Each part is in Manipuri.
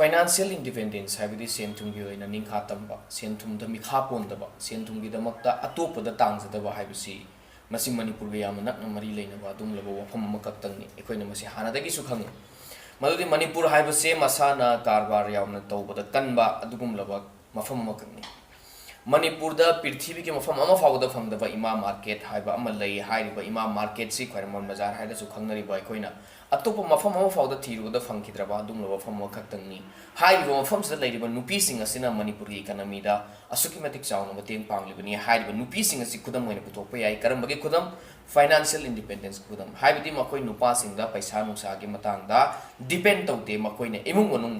financial independence haibidi sen thumgi oina ningkha tamba sen thumda mikha pondaba sen thumgi damakta atopada tangsadaba haibisi masi manipur ga yamna nakna mari leinaba adum labo wafam makaktangni ekoina masi hanadagi su khangi madudi manipur haibase masana karbar yamna tawbada kanba adugum laba mafam makangni manipur da prithvi ke mafam ama fawda phangdaba ima market haiba ama lei hairiba ima market si khwaramon bazar haida su khangnari ba ekoina atopa mafam ama fawda thiruda phangkidraba adum laba fam makaktangni hairiba mafam sa leiriba nupi sing asina manipur gi economy da asuki matik chauna mateng panglibani hairiba nupi sing asi kudam moina putokpa yai karambagi kudam financial independence kudam haibidi makoi nupa sing da paisa nusa gi matang da depend tawte makoina imung wanung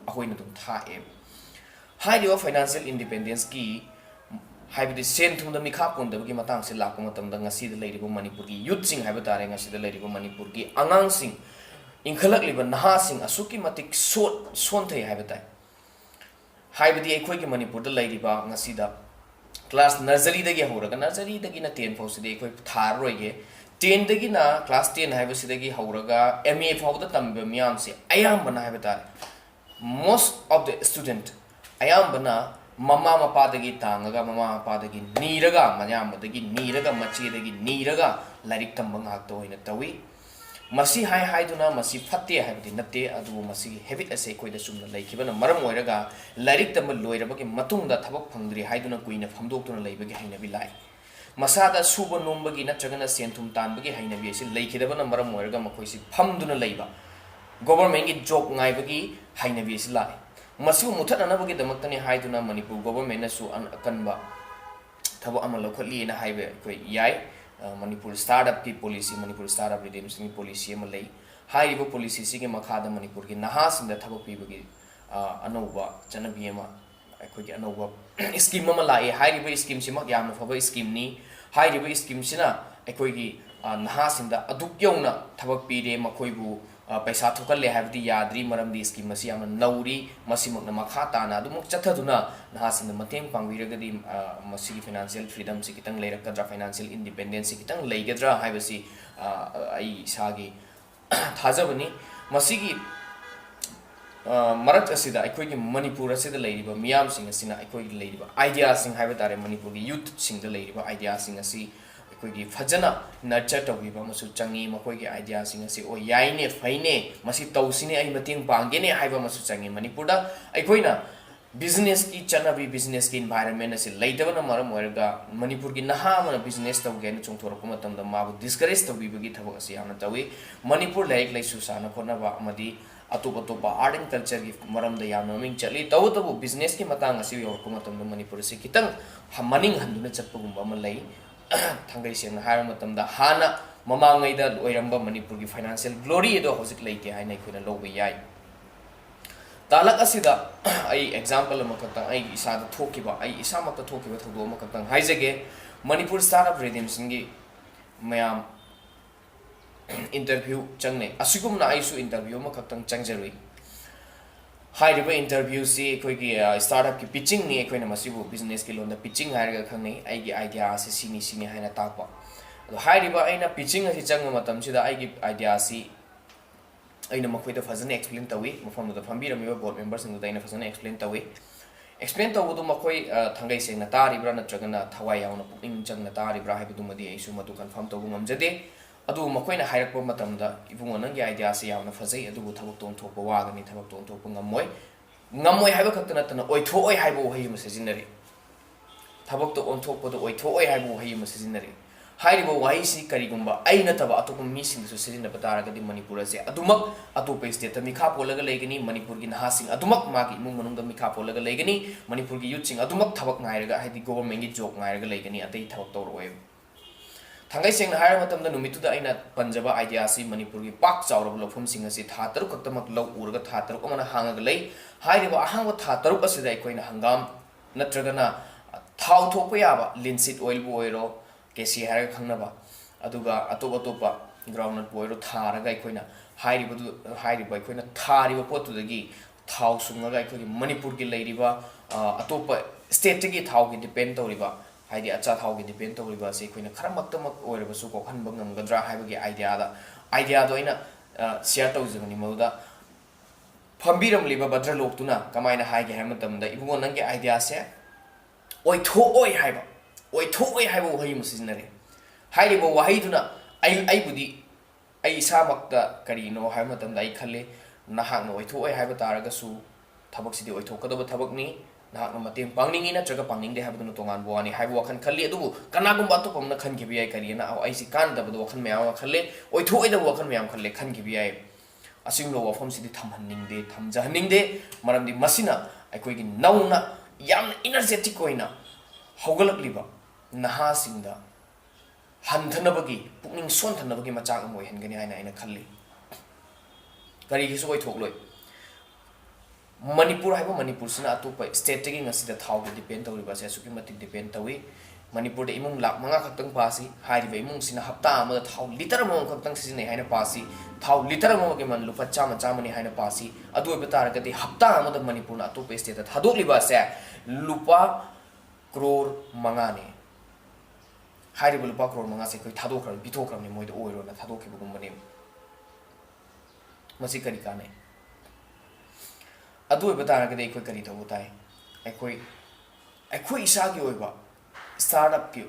ahoina dum thae hairiba financial independence ki haibidi sen thumda mikha pondabagi matang se lakpa matamda ngasi da leiriba manipur gi youth sing haiba tare ngasi da leiriba manipur gi angang sing ingkhalakliba naha sing asuki matik sonthai haiba tai haibidi ekhoi gi manipur da leiriba ngasi da class nursery dagi horaga nursery dagi na 10 fau sidi ekhoi thar roige 10 dagi na class 10 haiba sidagi horaga MA fau da tambe miyam se ayam bana haiba tare most of the student ayam bana mama mapa dagi tangaga mama mapa dagi niraga manyam dagi niraga machi dagi niraga lairik tambang hakto hoina tawi masi hai hai duna masi fatte haibdi natte adu masi habit ase koida sumna laikibana maram oiraga lairik tamba loirabagi matungda thabak phangdri haiduna kuina phamdoktuna leibagi hainabi lai masada suba nombagi natragana senthum tanbagi hainabi ase laikidabana maram oiraga makoisi phamduna leiba government gi job ngaibagi hainabi ase lai masi muthananabagi damaktani haiduna manipur government na su an akanba thabo amal lokhali na haibe koi yai manipur startup ki policy manipur startup redemption ki policy ma lei hairibo policy si ge makhada manipur ki naha sinda thabo pibagi anova chanabi ma akhoi ki anova scheme ma lai hairibo scheme sima yamna phaba scheme ni hairibo scheme sina akhoi ki naha sinda aduk yona thabak pire makhoi paisa thokalle habdi yadri maramdi scheme masi amna nauri masimok na makha tana adumuk chathaduna nahasin mateng pangwiragadi masi financial freedom si kitang leirakadra financial independence si kitang leigadra haibasi ai sagi thajabani masigi marak asida aikoi gi manipur asida leiriba miyam sing asina aikoi gi leiriba idea sing haiba tare manipur gi youth sing da leiriba idea sing asi कोई फजना नर्चर तौबीबा मसु चंगी मकोई के आइडिया सिंग से ओ याइने फाइने मसी तौसिने आई मतिंग पांगेने हाइबा मसु चंगी मणिपुर दा अखोइना बिजनेस की चनाबी बिजनेस की एनवायरनमेंट से लेदबना मरम ओरगा मणिपुर की नहा मन बिजनेस तौगे न चोंथोरक मतम दा माबु डिस्करेज तौबीबगी थबक असि यामना तौई मणिपुर लाइक लाइसु साना कोनबा अमदी अतोप अतोप आर्ट एंड कल्चर की मरम दा यामना मिंग चली तौ तबु बिजनेस की मतांग असि योरक मतम दा मणिपुर से कितंग मनिंग हंदुना चटपगुंबा म लई थांगै सेंना हार मतमदा हाना ममांगैदा ओइरंबा मणिपुर की फाइनेंशियल ग्लोरी एदो हजिक लेके हाइना खुना लोबे याय तालक असिदा आई एग्जांपल अमकता आई इसादा थोकिबा आई इसामकता थोकिबा थोदो अमकता हाइजगे मणिपुर स्टार्टअप रिडीम्शन की मयाम इंटरव्यू चंगने असिगुमना आइसु इंटरव्यू अमकता चंगजरुई हाइरिबा इंटरव्यू से कोई की स्टार्टअप की पिचिंग ने कोई नमसिबु बिजनेस के लोन पिचिंग हाइरगा खंगने आइगी आइडिया से सिनी हाइना ताकपा अदो हाइरिबा आइना पिचिंग असि चंग मतम सिदा आइगी आइडिया सि आइना मखोइदा फजन एक्सप्लेन तवी मफम द फंबिरमिबा बोर्ड मेंबर्स सिंग दाइना फजन एक्सप्लेन तवी एक्सप्लेन तवदु मखोइ थंगै सेंना तारिब्रा नत्रगना थवाइ यावना पुकिंग चंगना तारिब्रा हाइबदु मदि आइसु मदु कन्फर्म तवु ngамजदे अदु मखोइना हाइरकपा मतमदा इबुंग नंगी आइडिया से यावना फजै अदुबु थबक तोन थोपा वागनी थबक तोन थोपा ngамoi हाइबा खक्त नतना ओइथोय हाइबो वही मसिजिनरी थबक तो ओनथोपदो ओइथोय हाइबो वही मसिजिनरी हाइरिबो वही सि करिगुंबा आई नतबा अतोप मी सिंगसु सिजिनबा तारगदि मणिपुर से अदुमक अतोप स्टेट मिखा पोलगा लेगनी मणिपुर की नहासिंग अदुमक मागी इमुंग मनुंग मिखा पोलगा लेगनी मणिपुर की यूथ सिंग अदुमक थबक नाइरगा हाइदि गवर्नमेंट की जॉब नाइरगा लेगनी अतै थबक तौरोय थांगै सेंग हायर मतमदा नुमितुदा आइना पंजाबा आइडिया सि मणिपुर की पाक चावरब लफुम सिंग असि था तरु कक्तमक लौ उरगा था तरु अमना हांगा लई हाइरिबा अहांग था तरु असिदा अखोइना हंगाम नत्रगना थाव थोप याबा लिनसिट ऑयल बो ओइरो केसी हायर खंगनबा अदुगा अतोप अतोपा ग्राउंडनट बो ओइरो थारगा अखोइना हाइरिबा अखोइना थारिबा पोतुदगी थाव सुंगगा अखोइगी मणिपुर की लैरिबा अतोप स्टेट की थाव की डिपेंड तौरिबा हाइदि अच्छा थाव की डिपेंड तौरिबा से अखोइना खरमक्तमक ओइरबसु कोखनबा ngamgadra हाइबगी आइडिया दो अइना शेयर तौजगनी मौदा ꯐꯝꯕꯤꯔꯝꯂꯤꯕ ꯕꯗ꯭ꯔꯂꯣꯛꯇꯨꯅ ꯀꯃꯥꯏꯅ ꯍꯥꯏꯒꯦ ꯍꯥꯏꯕ ꯃꯇꯝꯗ ꯏꯕꯨꯡꯉꯣ ꯅꯪꯒꯤ ꯑꯥꯏꯗꯤꯌꯥꯁꯦ ꯑꯣꯏꯊꯣꯛꯑꯣꯏ ꯍꯥꯏꯕ ꯑꯣꯏꯊꯣꯛꯑꯣꯏ ꯍꯥꯏꯕ ꯋꯥꯍꯩ ꯑꯃ ꯁꯤꯖꯤꯟꯅꯔꯦ ꯍꯥꯏꯔꯤꯕ ꯋꯥꯍꯩꯗꯨꯅ ꯑꯩꯕꯨꯗꯤ ꯑꯩ ꯏꯁꯥꯃꯛꯇ ꯀꯔꯤꯅꯣ ꯍꯥꯏꯕ ꯃꯇꯝꯗ ꯑꯩ ꯈꯜꯂꯤ ꯅꯍꯥꯛꯅ ꯑꯣꯏꯊꯣꯛꯑꯣꯏ ꯍꯥꯏꯕ ꯇꯥꯔꯒꯁꯨ ꯊꯕꯛꯁꯤꯗꯤ ꯑꯣꯏꯊꯣꯛꯀꯗꯕ ꯊꯕꯛꯅꯤ ꯅꯍꯥꯛꯅ ꯃꯇꯦꯡ ꯄꯥꯡꯅꯤꯡꯉꯤ ꯅꯠꯇ꯭ꯔꯒ ꯄꯥꯡꯅꯤꯡꯗꯦ ꯍꯥꯏꯕꯗꯨꯅ ꯇꯣꯉꯥꯟꯕ ꯋꯥꯅꯤ ꯍꯥꯏꯕ ꯋꯥꯈꯜ ꯈꯜꯂꯤ ꯑꯗꯨꯕꯨ ꯀꯅꯥꯒꯨꯝꯕ ꯑꯇꯣꯞꯄ ꯑꯃꯅ ꯈꯟꯈꯤꯕ ꯌꯥꯏ ꯀꯔꯤꯅ ꯑꯩꯁꯤ ꯀꯥꯟꯅꯗꯕꯗ ꯋꯥꯈꯜ ꯃꯌꯥꯝ ꯑꯃ ꯈꯜꯂꯦ ꯑꯣꯏꯊꯣꯛꯑꯣꯏꯗꯕ ꯋꯥꯈꯜ ꯃꯌꯥꯝ ꯈꯜꯂꯦ ꯈꯟꯈꯤꯕ ꯌꯥꯏ ꯑꯁꯤꯒꯨꯝꯕ ꯋꯥꯐꯝꯁꯤꯗꯤ ꯊꯝꯍꯟꯅꯤꯡꯗꯦ ꯊꯝꯖꯍꯟꯅꯤꯡꯗꯦ ꯃꯔꯝꯗꯤ ꯃꯁꯤꯅ ꯑꯩꯈꯣꯏꯒꯤ ꯅꯧꯅ ꯌꯥꯝꯅ ꯏꯅꯔꯖꯦꯇꯤꯛ ꯑꯣꯏꯅ ꯍꯧꯒꯠꯂꯛꯂꯤꯕ ꯅꯍꯥꯁꯤꯡꯗ ꯍꯟꯊꯅꯕꯒꯤ ꯄꯨꯛꯅꯤꯡ ꯁꯣꯟꯊꯅꯕꯒꯤ ꯃꯆꯥꯛ ꯑꯃ ꯑꯣꯏꯍꯟꯒꯅꯤ ꯍꯥꯏꯅ ꯑꯩꯅ ꯈꯜꯂꯤ ꯀꯔꯤꯒꯤꯁꯨ ꯑꯣꯏꯊꯣꯛꯂꯣꯏ ꯃꯅꯤꯄꯨꯔ ꯍꯥꯏꯕ ꯃꯅꯤꯄꯨꯔꯁꯤꯅ ꯑꯇꯣꯞꯄ ꯁ꯭ꯇꯦꯠꯇꯒꯤ ꯉꯁꯤꯗ ꯊꯥꯎꯗ ꯗꯤꯄꯦꯟ ꯇꯧꯔꯤꯕꯁꯦ ꯑꯁꯨꯛꯀꯤ ꯃꯇꯤꯛ ꯗꯤꯄꯦꯟ ꯇꯧꯏ ꯃꯅꯤꯄꯨꯔꯗ ꯏꯃꯨꯡ ꯂꯥꯛ 5 ꯈꯛꯇꯪ ꯄꯥꯁꯤ ꯍꯥꯏꯔꯤꯕ ꯏꯃꯨꯡꯁꯤꯅ ꯍꯞꯇꯥ ꯑꯃꯗ ꯊꯥꯎ ꯂꯤꯇꯔ ꯑꯃꯃꯝ ꯈꯛꯇꯪ ꯁꯤꯖꯤꯟꯅꯩ ꯍꯥꯏꯅ ꯄꯥꯁꯤ ꯊꯥꯎ ꯂꯤꯇꯔ ꯑꯃꯃꯝꯒꯤ ꯃꯃꯜ ꯂꯨꯄꯥ ꯆꯥꯝꯃꯅꯤ ꯍꯥꯏꯅ ꯄꯥꯁꯤ ꯑꯗꯨ ꯑꯣꯏꯕ ꯇꯥꯔꯒꯗꯤ ꯍꯞꯇꯥ ꯑꯃꯗ ꯃꯅꯤꯄꯨꯔꯅ ꯑꯇꯣꯞꯄ ꯁ꯭ꯇꯦꯠꯇ ꯊꯥꯗꯣꯛꯂꯤꯕ ꯑꯁꯦ ꯂꯨꯄꯥ ꯀ꯭ꯔꯣꯔ 5ꯅꯤ ꯍꯥꯏꯔꯤꯕ ꯂꯨꯄꯥ ꯀ꯭ꯔꯣꯔ 5ꯁꯦ ꯑꯩꯈꯣꯏ ꯊꯥꯗꯣꯛꯈ꯭ꯔꯕꯅꯤ ꯄꯤꯊꯣꯛꯈ꯭ꯔꯕꯅꯤ ꯃꯣꯏꯗ ꯑꯣꯏꯔꯣꯅ ꯊꯥꯗꯣꯛꯈꯤꯕꯒꯨꯝꯕꯅꯦꯕ ꯃꯁꯤ ꯀꯔꯤ ꯀꯥꯟꯅꯩ ꯑꯗꯨ ꯑꯣꯏꯕ ꯇꯥꯔꯒꯗꯤ ꯑꯩꯈꯣꯏ ꯀꯔꯤ ꯇꯧꯕ ꯇꯥꯏ ꯑꯩꯈꯣꯏ ꯏꯁꯥꯒꯤ ꯑꯣꯏꯕ ꯁ꯭ꯇꯥꯔꯠꯑꯞꯀꯤ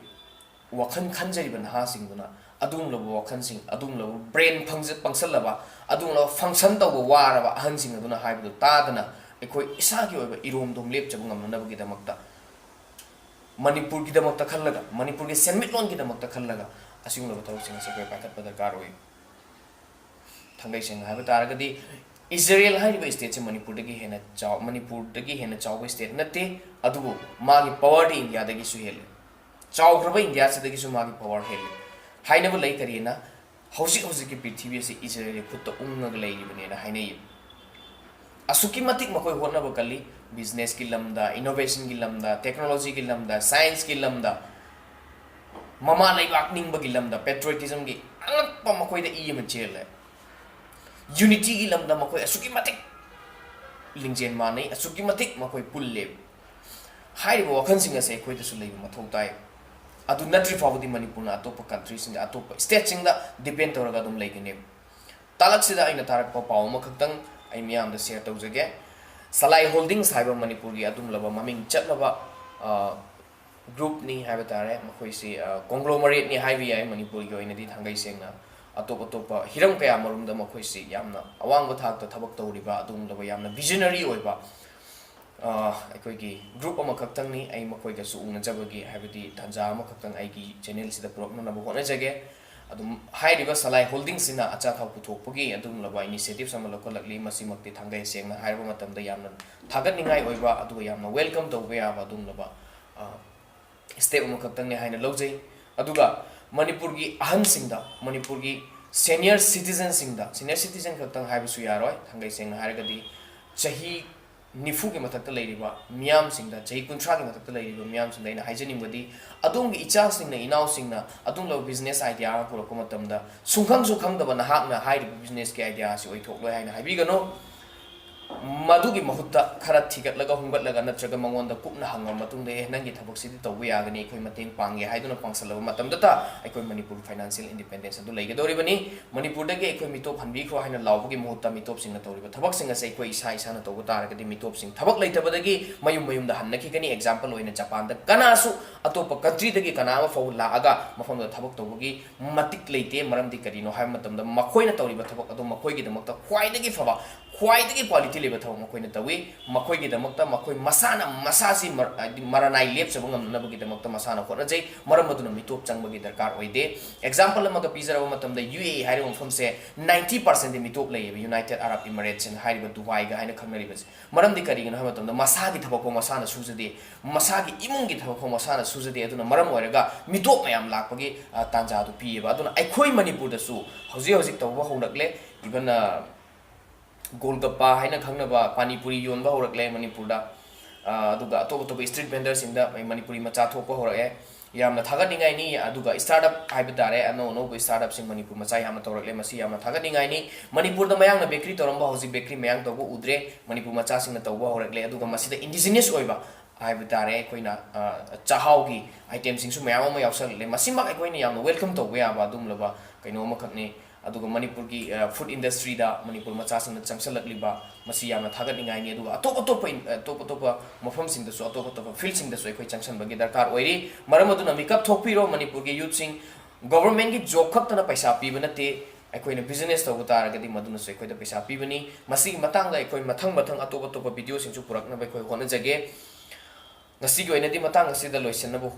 ꯋꯥꯈꯜ ꯈꯟꯖꯔꯤꯕ ꯅꯍꯥꯁꯤꯡꯗꯨꯅ ꯑꯗꯨꯒꯨꯝꯂꯕ ꯋꯥꯈꯜꯁꯤꯡ ꯑꯗꯨꯒꯨꯝꯂꯕ ꯕ꯭ꯔꯦꯟ ꯄꯪꯁꯜꯂꯕ ꯑꯗꯨꯒꯨꯝꯂꯕ ꯐꯪꯁꯟ ꯇꯧꯕ ꯋꯥꯔꯕ ꯑꯍꯟꯁꯤꯡ ꯑꯗꯨꯅ ꯍꯥꯏꯕꯗꯨ ꯇꯥꯗꯅ ꯑꯩꯈꯣꯏ ꯏꯁꯥꯒꯤ ꯑꯣꯏꯕ ꯏꯔꯣꯝꯗꯣꯝ ꯂꯦꯞꯆꯕ ꯉꯝꯅꯅꯕꯒꯤꯗꯃꯛꯇ ꯃꯅꯤꯄꯨꯔꯒꯤꯗꯃꯛꯇ ꯈꯜꯂꯒ ꯃꯅꯤꯄꯨꯔꯒꯤ ꯁꯦꯟꯃꯤꯠꯂꯣꯟꯒꯤꯗꯃꯛꯇ ꯈꯜꯂꯒ ꯑꯁꯤꯒꯨꯝꯂꯕ ꯊꯕꯛꯁꯤꯡ ꯑꯁꯤ ꯑꯩꯈꯣꯏ ꯄꯥꯏꯈꯠꯄ ꯗꯔꯀꯥꯔ ꯑꯣꯏ ꯊꯥꯡꯒꯩ ꯁꯦꯡꯅ ꯍꯥꯏꯕ ꯇꯥꯔꯒꯗꯤ इजराइल हाइरिबा स्टेट से मणिपुर हेन चाव स्टेट नते अदुबु मागी पावर दि इंडिया दगी सु हेले चावग्रबा इंडिया से दगी सु मागी पावर हेले हाइनबो लै करिना हौसिक हौसिक की पृथ्वी से इजराइल खुद उंगग लैरिबनेना हाइनै असुकी मतिक मखोय होनबो कल्ली बिजनेस की लमदा इनोवेशन की लमदा टेक्नोलॉजी की लमदा साइंस की लमदा ममा लैबाक निंगबगी लमदा पेट्रियोटिज्म की अनगप मखोयदा इ म चेले यूनिटी की लमदा मखोय असुकी मतिक लिंगजेन मानै असुकी मतिक मखोय पुल्ले हाइरिबो वखनसिंग असे खोयदसु लैबो मथौ ताय अदु नट्री फावदी मणिपुर ना अतोप कंट्री सिंग अतोप स्टेट सिंग दा डिपेंड तौरगा दुम लैगने तालक सिदा आइना तारक पाव म खक्तंग आई मियाम दा शेयर तौजगे सलाई होल्डिंग्स हाइबा मणिपुर की अदुम लबा ममिंग चटलबा ग्रुप नि हाइबा तारे मखोय से कांग्लोमरेट नि हाइबी आइ मणिपुर की ओइनदी थांगै सेंगना अतोप अतोप हिरम कया मरुम दा मखोय से यामना अवांग थाक ता थबक तौरिबा अदुम लबा यामना विजनरी ओइबा अखोयगी ग्रुप अमा खक्तंगनी आई मखोयगसु उनजबगी हाइबदी तंजा अमा खक्तंग आईगी चैनल सिदा पुरकननबो होनजगे अदुम हाइरिबा सलाई होल्डिंग सिना अचा थाव पुथोकपगी अदुम लबा इनिशिएटिव सम लकोलकली मसिमक्ति थांगै सेंगना हाइरबा मतमदा यामना थागतनिंगाई ओइबा अदुगा यामना वेलकम तौबा याबा अदुम लबा स्टेप अमा खक्तंगने हाइना लौजै अदुगा मणिपुर की अहन सिंगदा मणिपुर की सीनियर सिटीजन खक्तंग हाइबसु यारोय थांगै सेंगना हाइरगदी चही निफू के मथक लेरिबा मियाम सिंगदा चही कुंथ्रा के मथक लेरिबा मियाम सिंगदा इना हाइजनिंगबदी अदोंगी इचा सिंगना इनाव सिंगना अदोंलो बिजनेस आइडिया पुरको मतमदा सुखंगदबा नहाकना हाइरिबा बिजनेस के आइडिया सि ओइथोकलोय हाइना हाइबिगनो मधुगी महुत्ता खरा थिगतलगा हुंगतलगा नत्रगा मंगोंदा कुपना हंगम मतुंदे नंगी थबक सिदि तौबु यागनी अखोय मतेंग पांगे हाइदुना पांगसलबा मतमदता अखोय मणिपुर फाइनेंशियल इंडिपेंडेंस अदु लैगदोरिबनी मणिपुर दगे अखोय मिटोप हनबिखो हाइना लावबगी मुहुत्ता मिटोप सिंगना तौरिबा थबक सिंग असे अखोय इसा इसाना तौबु तारगदी मिटोप सिंग थबक लैतबदगी मयुम मयुमदा हन्नखिगनी एग्जांपल ओइना जापान दा कनासु अतोप कंट्री दगे कनामा फौ लागा मफमदा थबक तौबगी मतिक लैते मरमदि करिनो हाय मतमदा मखोयना तौरिबा थबक अदु मखोयगी दमकता ख्वाइदगी फबा ख्वाइदगी क्वालिटी लेबा थबक मखोयना तवी मखोयगी दमकता मखोय मसाना मसासी मरनाई लेपचबो ngमनबगी दमकता मसाना खोरजै मरम मदुना मिटोप चंगबगी दरकार ओइदे एग्जांपल अमगा पिजरबा मतमदा यूएई हाइरे मफमसे 90% दि मिटोप लैबा यूनाइटेड अरब इमिरेट्स एंड हाइरिबा दुबई गा हाइना खंगरिबस मरम दि करिगन हा मतमदा मसागी थबको मसाना सुजदे मसागी इमुंगी थबको मसाना सुजदे अदुना मरम ओइरगा मिटोप मयाम लाकपगी तांजा दु पियेबा अदुना अखोय मणिपुर दसु हौजी हौजी तौबा होनकले इवन गोलगप्पा हाइना खंगनबा पानीपुरी योनबा होरकले मणिपुर दा अदुगा अतोप अतोप स्ट्रीट वेंडर सिंगदा मणिपुरी मचा थोकपा होरके यामना थागतनिंगाई नि अदुगा स्टार्टअप हाइबा तारे अनो नो स्टार्टअप सिंग मणिपुर मचा यामना तौरकले मसी यामना थागतनिंगाई नि मणिपुर दा मयांगना बेकरी तौरंबा हौजी बेकरी मयांग तौबा उद्रे मणिपुर मचा सिंगना तौबा होरकले अदुगा मसीदा इंडिजिनियस ओइबा हाइबा तारे अखोइना चाहाउगी आइटम सिंगसु मयाम अमा यावसलले मसिमक अखोइना यामना वेलकम तौबा याबा अदुमलबा कइनो अमखकनि aduga manipur ki food industry da manipur macha sing changsalakliba masi yamna thagatningai ni aduga atop mafam sing da so atop field sing da so ekhoi changsan bagi darkar oiri maram aduna mikap thokpiro manipur ki youth sing government ki job khaktana paisa pibana te अखोइना बिजनेस तब तारगदि मदुना सो अखोइदा पैसा पिबनी मसी मतंग अखोइ मथंग मथंग अतोप अतोप वीडियो सिंसु पुरकना अखोइ होनजगे ngasi go inadi matang asi da loisan bo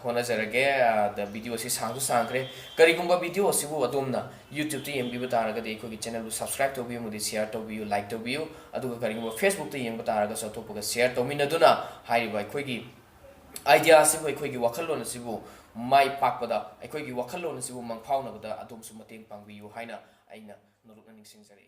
hona jarage da video si sang sangre kari gumba video si bu adumna youtube te yembi bataraga de ko channel bu subscribe to bi mu de share to bi like to bi adu kari gumba facebook te yem bataraga so to ga share to min aduna hai ba khoi gi idea si bu khoi gi wakhalon si bu mai pak pada khoi gi wakhalon si bu mang phau na da adum su mateng pang bi yu haina aina nuruk na ning sing jare